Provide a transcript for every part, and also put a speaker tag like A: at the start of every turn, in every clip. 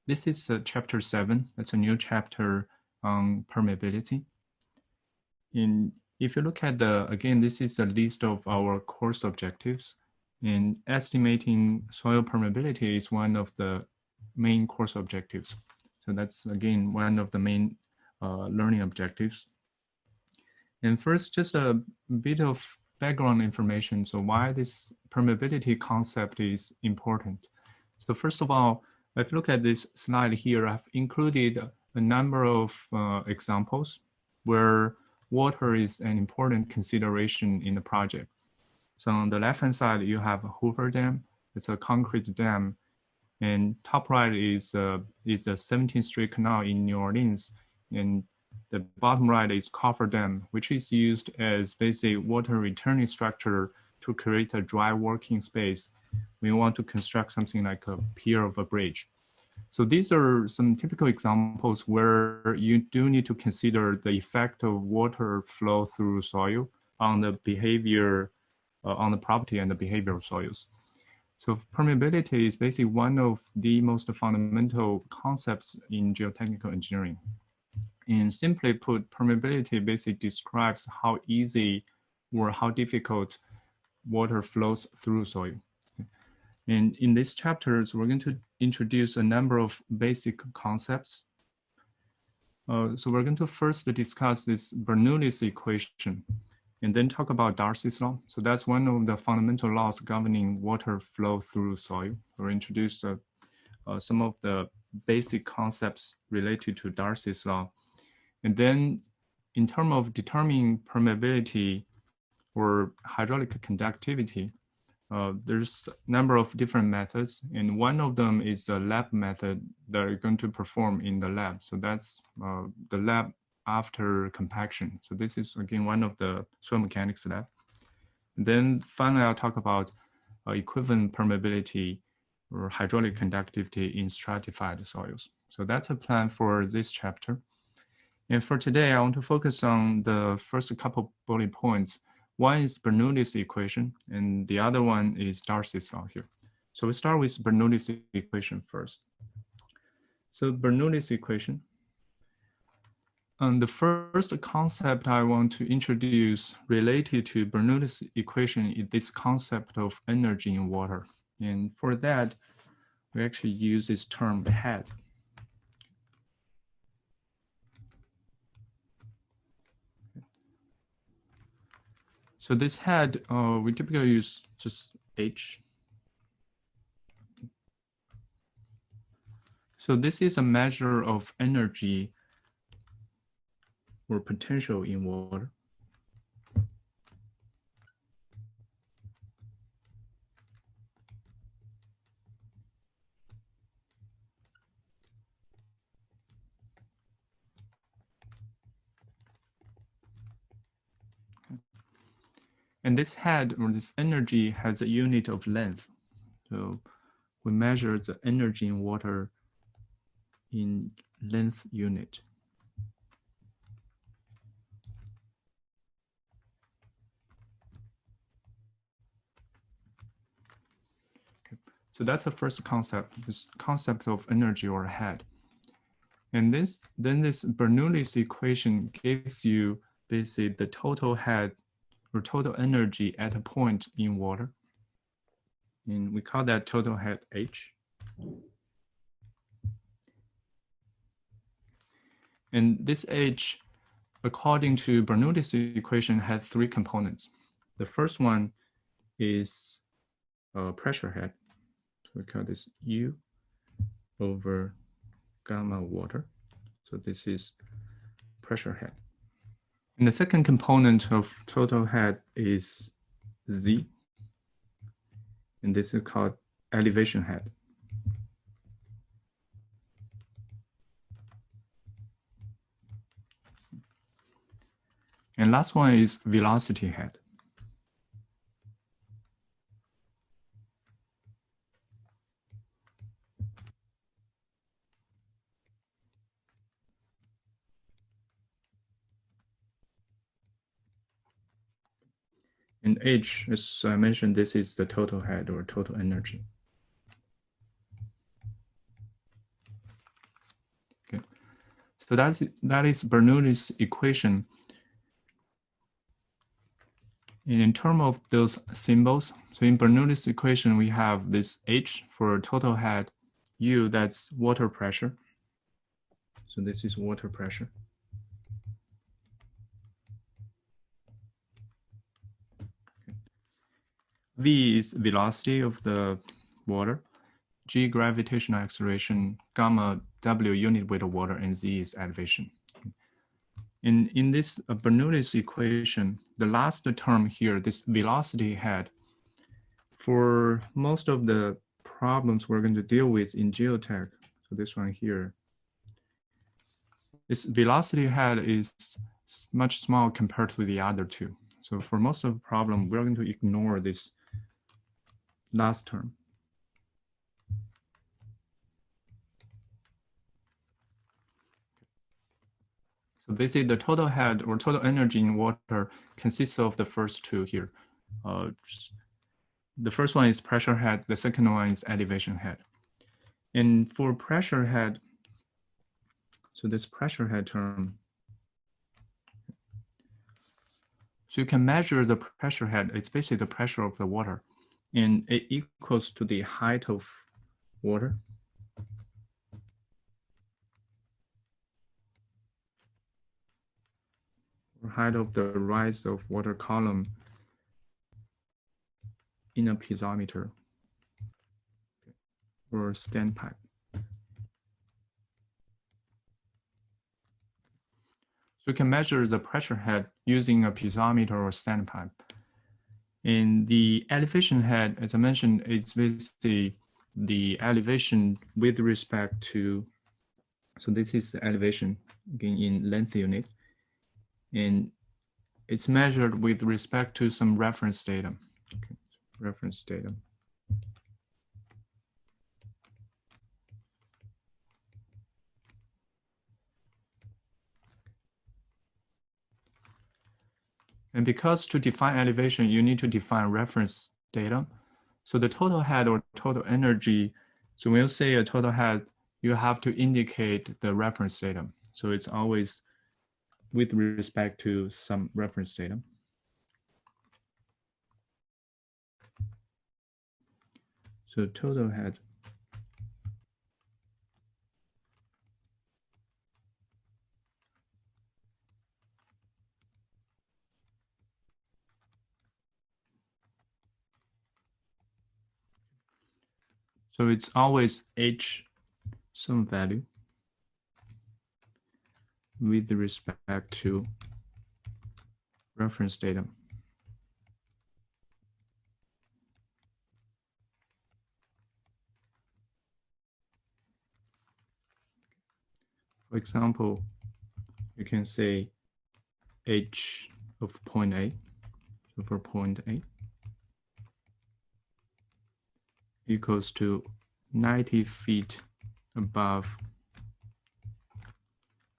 A: This is chapter 7. That's a new chapter on permeability. If you look at again, this is a list of our course objectives. And estimating soil permeability is one of the main course objectives. So that's, again, one of the main learning objectives. And first, just a bit of background information. So why this permeability concept is important. So first of all, if you look at this slide here, I've included a number of examples where water is an important consideration in the project. So on the left-hand side, you have Hoover Dam. It's a concrete dam. And top right is a 17th Street Canal in New Orleans. And the bottom right is Coffer Dam, which is used as basically water returning structure to create a dry working space. We want to construct something like a pier of a bridge. So these are some typical examples where you do need to consider the effect of water flow through soil on the behavior, on the property and the behavior of soils. So permeability is basically one of the most fundamental concepts in geotechnical engineering. And simply put, permeability basically describes how easy or how difficult water flows through soil. And in these chapters, we're going to introduce a number of basic concepts. So we're going to first discuss this Bernoulli's equation, and then talk about Darcy's law. So that's one of the fundamental laws governing water flow through soil. We'll introduce some of the basic concepts related to Darcy's law. And then in terms of determining permeability or hydraulic conductivity, there's a number of different methods, and one of them is the lab method that you're going to perform in the lab. So that's the lab after compaction. So this is, again, one of the soil mechanics lab. And then finally, I'll talk about equivalent permeability or hydraulic conductivity in stratified soils. So that's a plan for this chapter. And for today, I want to focus on the first couple bullet points. One is Bernoulli's equation, and the other one is Darcy's law here. So we start with Bernoulli's equation first. So Bernoulli's equation. The first concept I want to introduce related to Bernoulli's equation is this concept of energy in water. And for that, we actually use this term head. So this head, we typically use just H. So this is a measure of energy or potential in water. And this head or this energy has a unit of length. So we measure the energy in water in length unit. Okay. So that's the first concept, this concept of energy or head. And then this Bernoulli's equation gives you basically the total head or total energy at a point in water. And we call that total head H. And this H, according to Bernoulli's equation, had three components. The first one is pressure head. So we call this U over gamma water. So this is pressure head. And the second component of total head is Z. And this is called elevation head. And last one is velocity head. And H, as I mentioned, this is the total head or total energy. So that is Bernoulli's equation. And in terms of those symbols, so in Bernoulli's equation, we have this H for total head, U, that's water pressure. So this is water pressure. V is velocity of the water, G gravitational acceleration, gamma W unit weight of water, and Z is elevation. In this Bernoulli's equation, the last term here, this velocity head, for most of the problems we're going to deal with in geotech, so this one here, this velocity head is much small compared to the other two. So for most of the problem, we're going to ignore this last term. So basically the total head or total energy in water consists of the first two here. The first one is pressure head, the second one is elevation head. And for pressure head, so this pressure head term, so you can measure the pressure head, it's basically the pressure of the water, and it equals to the height of water. Or height of the rise of water column in a piezometer or standpipe. So you can measure the pressure head using a piezometer or standpipe. In the elevation head, as I mentioned, it's basically the elevation with respect to, so this is the elevation again in length unit, and it's measured with respect to some reference data. Okay. Reference data. And because to define elevation, you need to define reference data. So the total head or total energy, so when you say a total head, you have to indicate the reference data. So it's always with respect to some reference data. So total head. So it's always H some value with respect to reference data. For example, you can say H of point A, so for point A, equals to 90 feet above,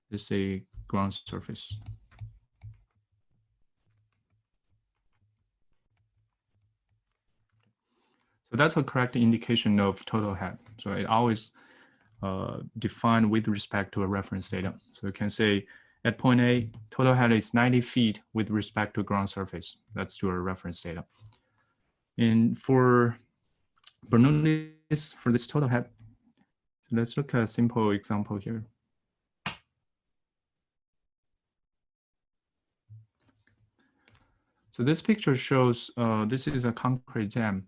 A: let's say, ground surface. So that's a correct indication of total head. So it always defined with respect to a reference data. So you can say at point A, total head is 90 feet with respect to ground surface. That's your reference data. And for Bernoulli's, for this total head, let's look at a simple example here. So this picture shows, this is a concrete dam,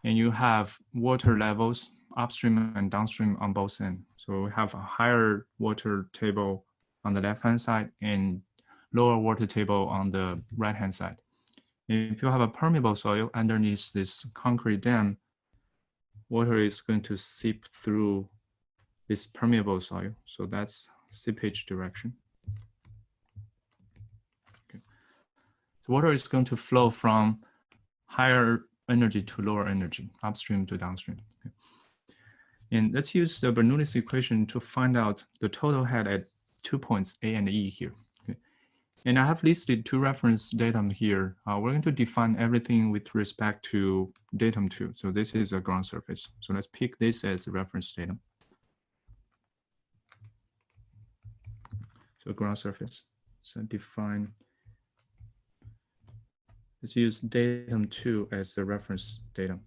A: and you have water levels upstream and downstream on both ends. So we have a higher water table on the left-hand side and lower water table on the right-hand side. If you have a permeable soil underneath this concrete dam, water is going to seep through this permeable soil. So that's seepage direction. Okay. So water is going to flow from higher energy to lower energy, upstream to downstream. Okay. And let's use the Bernoulli's equation to find out the total head at 2 points A and E here. Okay. And I have listed two reference datum here. We're going to define everything with respect to datum 2. So this is a ground surface. So let's pick this as a reference datum. So ground surface. So define, let's use datum 2 as the reference datum.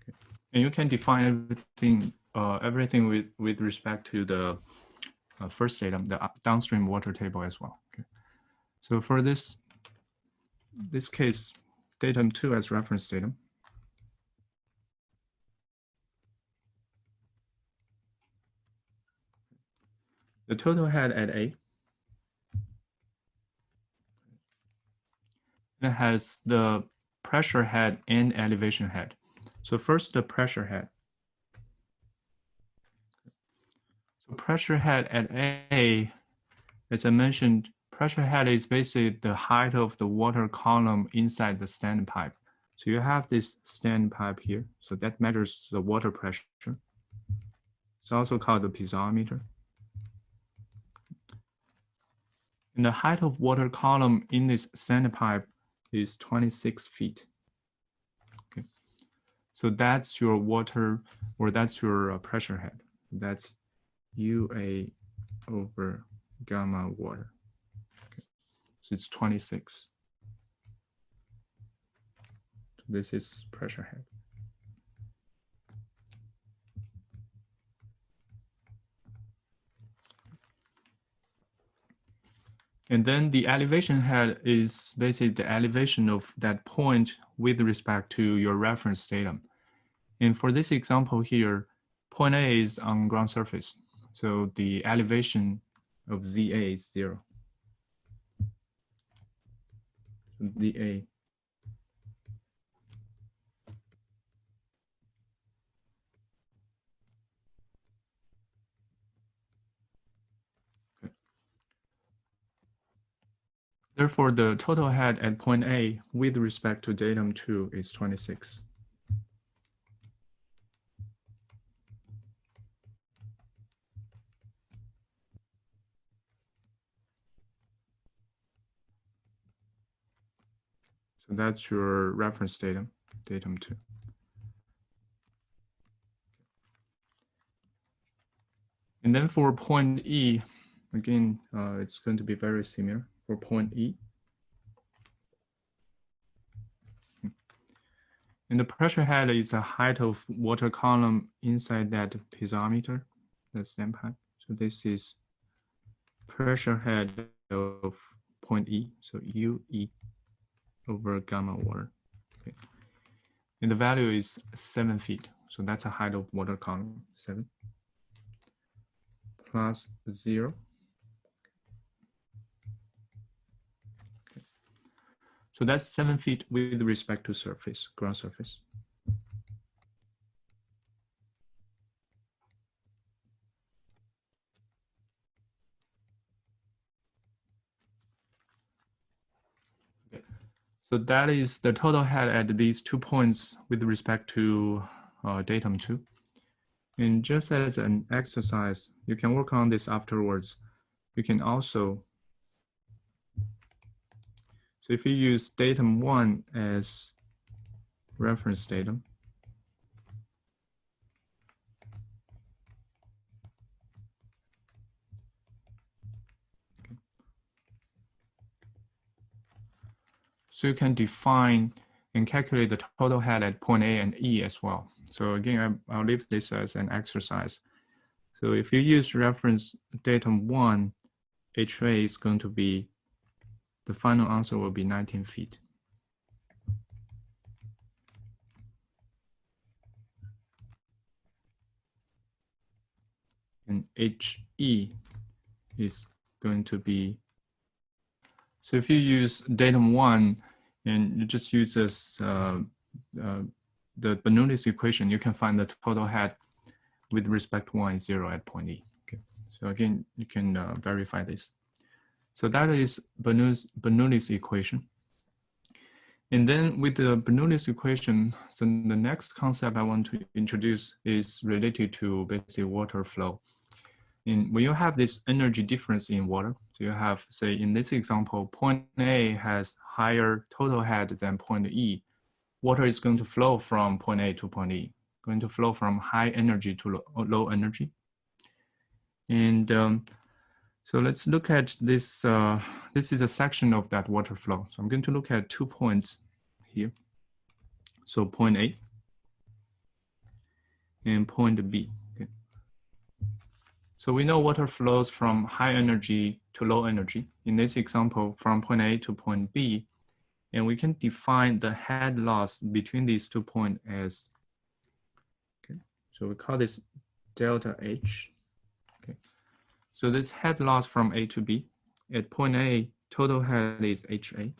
A: Okay. And you can define everything with respect to the first datum, the downstream water table as well. Okay. So for this case, datum 2 as reference datum. The total head at A, it has the pressure head and elevation head. So first, the pressure head. So pressure head at A, as I mentioned, pressure head is basically the height of the water column inside the standpipe. So you have this standpipe here. So that measures the water pressure. It's also called the piezometer. And the height of water column in this standpipe is 26 feet. Okay. So that's your water, or that's your pressure head. That's UA over gamma water. Okay. So it's 26. So this is pressure head. And then the elevation head is basically the elevation of that point with respect to your reference datum. And for this example here, point A is on ground surface. So the elevation of ZA is 0. ZA. Okay. Therefore, the total head at point A with respect to datum 2 is 26. So that's your reference datum, datum 2. And then for point E, again, it's going to be very similar for point E. And the pressure head is the height of water column inside that piezometer, that standpipe. So this is pressure head of point E, so UE over gamma water. Okay. And the value is 7 feet. So that's a height of water column, 7 plus 0. Okay. So that's 7 feet with respect to surface, ground surface. Okay. So that is the total head at these 2 points with respect to datum 2. And just as an exercise, you can work on this afterwards. You can also, so if you use datum 1 as reference datum, okay. So you can define and calculate the total head at point A and E as well. So again, I'll leave this as an exercise. So if you use reference datum 1, HA is going to be, the final answer will be 19 feet. And HE is going to be, so if you use datum 1 and you just use this, the Bernoulli's equation, you can find the total head with respect to 1 is 0 at point E. Okay. So again, you can verify this. So that is Bernoulli's equation. And then with the Bernoulli's equation, so the next concept I want to introduce is related to basically water flow. And when you have this energy difference in water, so you have, say in this example, point A has higher total head than point E. water is going to flow from point A to point E, going to flow from high energy to low energy. And so let's look at this. This is a section of that water flow. So I'm going to look at 2 points here. So point A and point B. Okay. So we know water flows from high energy to low energy. In this example, from point A to point B, and we can define the head loss between these 2 points as, okay, so we call this delta H. Okay. So this head loss from A to B, at point A, total head is HA.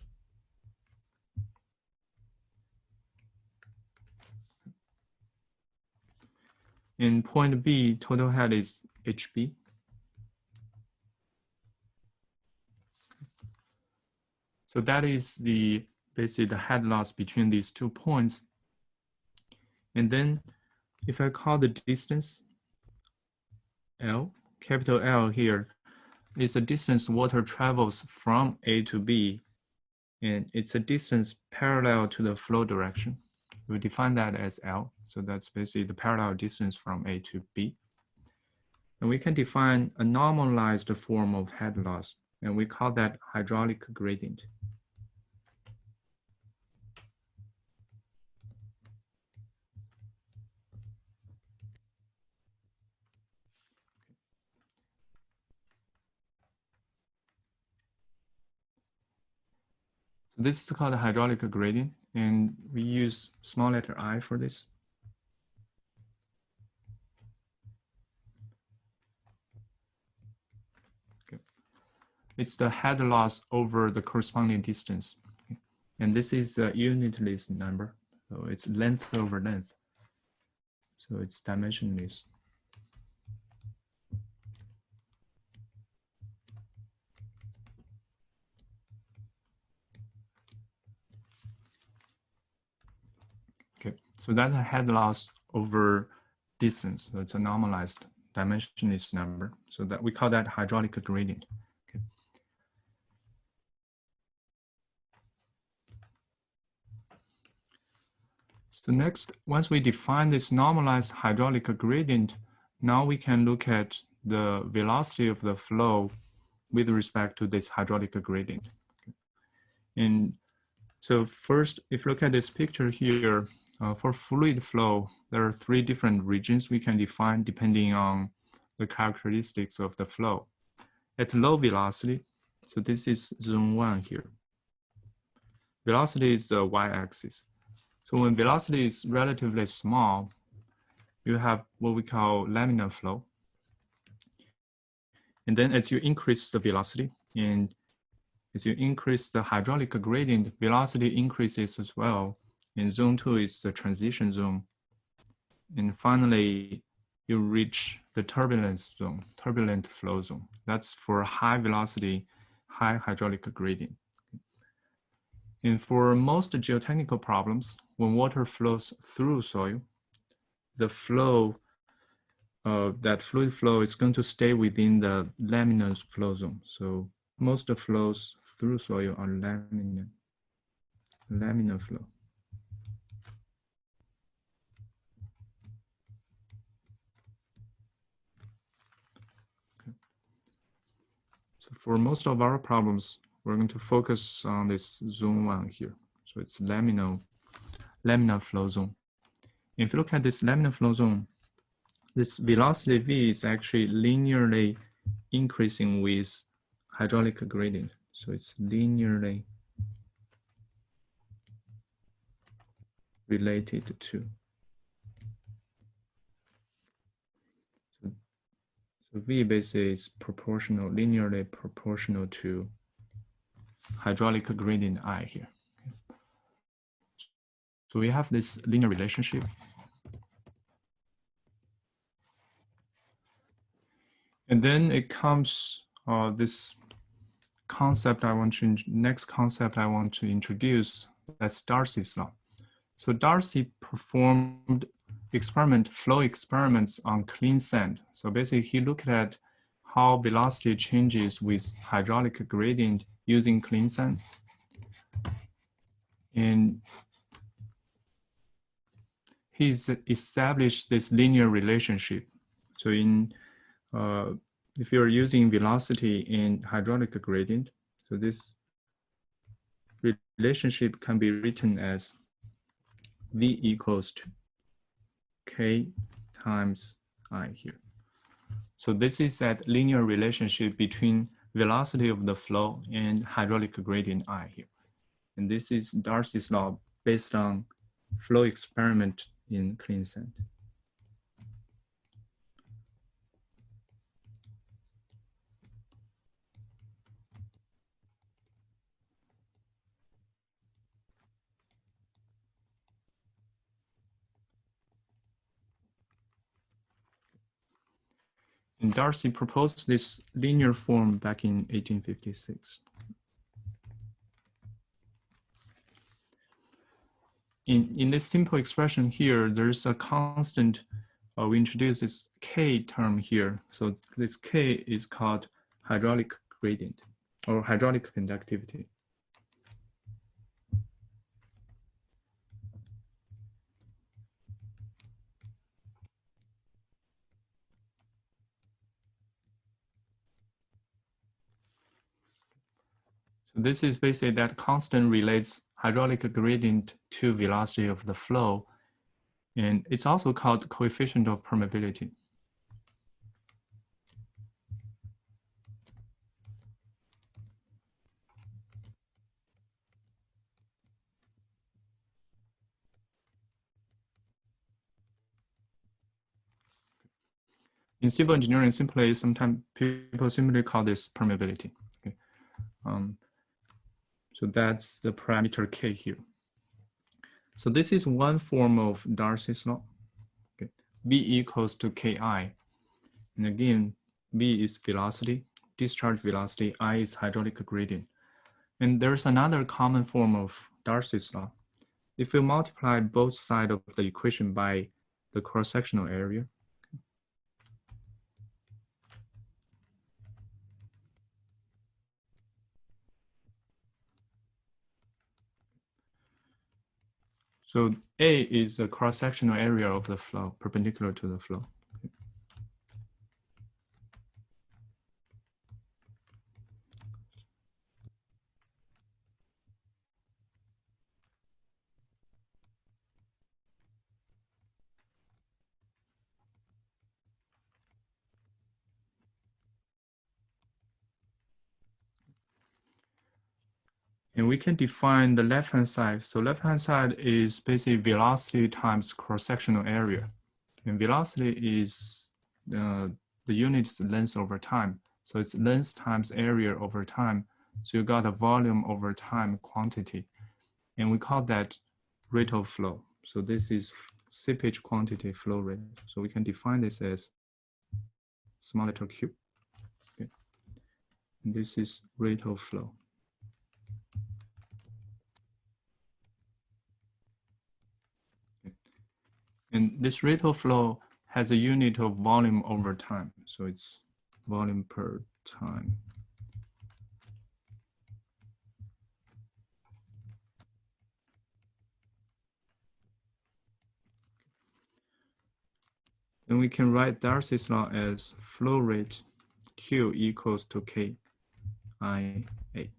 A: In point B, total head is HB. So that is basically the head loss between these 2 points. And then if I call the distance L, capital L here, is the distance water travels from A to B, and it's a distance parallel to the flow direction. We define that as L, so that's basically the parallel distance from A to B. And we can define a normalized form of head loss, and we call that hydraulic gradient. This is called a hydraulic gradient, and we use small letter I for this. Okay. It's the head loss over the corresponding distance. Okay. And this is a unitless number, so it's length over length. So it's dimensionless. Okay, so that's a head loss over distance. So it's a normalized dimensionless number. So that we call that hydraulic gradient. Okay. So next, once we define this normalized hydraulic gradient, now we can look at the velocity of the flow with respect to this hydraulic gradient. Okay. And so first, if you look at this picture here, for fluid flow, there are 3 different regions we can define depending on the characteristics of the flow. At low velocity, so this is zone 1 here. Velocity is the y-axis. So when velocity is relatively small, you have what we call laminar flow. And then as you increase the velocity and as you increase the hydraulic gradient, velocity increases as well. And zone 2 is the transition zone. And finally, you reach the turbulence zone, turbulent flow zone. That's for high velocity, high hydraulic gradient. And for most geotechnical problems, when water flows through soil, the flow, that fluid flow is going to stay within the laminar flow zone. So most of the flows through soil are laminar flow. Okay. So for most of our problems, we're going to focus on this zone 1 here. So it's laminar flow zone. If you look at this laminar flow zone, this velocity V is actually linearly increasing with hydraulic gradient. So it's linearly related to. So V basically is proportional, linearly proportional to hydraulic gradient I here. So we have this linear relationship. And then it comes this concept next concept I want to introduce, that's Darcy's law. So Darcy performed flow experiments on clean sand. So basically he looked at how velocity changes with hydraulic gradient using clean sand. And he's established this linear relationship. So if you're using velocity in hydraulic gradient, so this relationship can be written as V equals to K times I here. So this is that linear relationship between velocity of the flow and hydraulic gradient I here. And this is Darcy's law based on flow experiment in clean sand. And Darcy proposed this linear form back in 1856. In this simple expression here, there's a constant, we introduce this K term here. So this K is called hydraulic gradient or hydraulic conductivity. So this is basically that constant relates hydraulic gradient to velocity of the flow. And it's also called coefficient of permeability. In civil engineering, sometimes people simply call this permeability. Okay. So that's the parameter K here. So this is one form of Darcy's law. Okay. V equals to Ki. And again, V is velocity, discharge velocity, I is hydraulic gradient. And there's another common form of Darcy's law. If you multiply both sides of the equation by the cross-sectional area, so A is the cross-sectional area of the flow, perpendicular to the flow. And we can define the left-hand side. So left-hand side is basically velocity times cross-sectional area. And velocity is the unit's length over time. So it's length times area over time. So you got a volume over time quantity. And we call that rate of flow. So this is seepage quantity flow rate. So we can define this as small letter q. Okay. And this is rate of flow. And this rate of flow has a unit of volume over time. So it's volume per time. Then we can write Darcy's law as flow rate Q equals to K I A.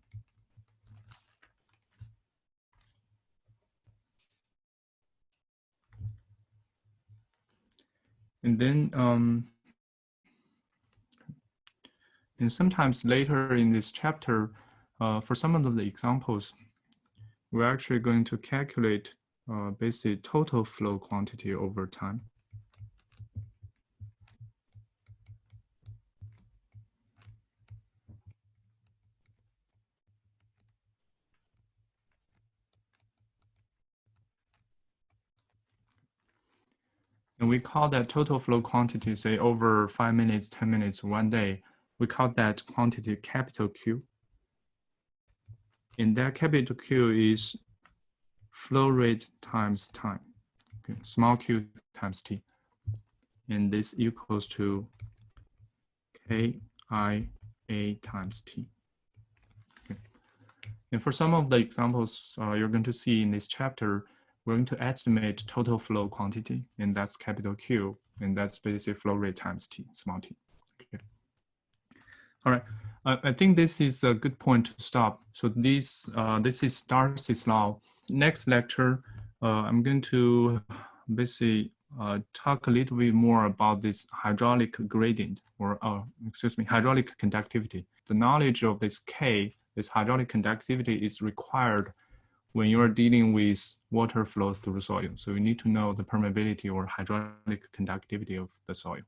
A: And then, and sometimes later in this chapter, for some of the examples, we're actually going to calculate basically total flow quantity over time. And we call that total flow quantity, say over 5 minutes, 10 minutes, 1 day. We call that quantity capital Q. And that capital Q is flow rate times time, okay, small q times t. And this equals to KIA times t. Okay. And for some of the examples you're going to see in this chapter, we're going to estimate total flow quantity, and that's capital Q, and that's basic flow rate times T, small t. Okay. All right, I think this is a good point to stop. So this is Darcy's law. Next lecture, I'm going to basically talk a little bit more about this hydraulic gradient, or excuse me, hydraulic conductivity. The knowledge of this K, this hydraulic conductivity, is required when you are dealing with water flow through soil. So you need to know the permeability or hydraulic conductivity of the soil.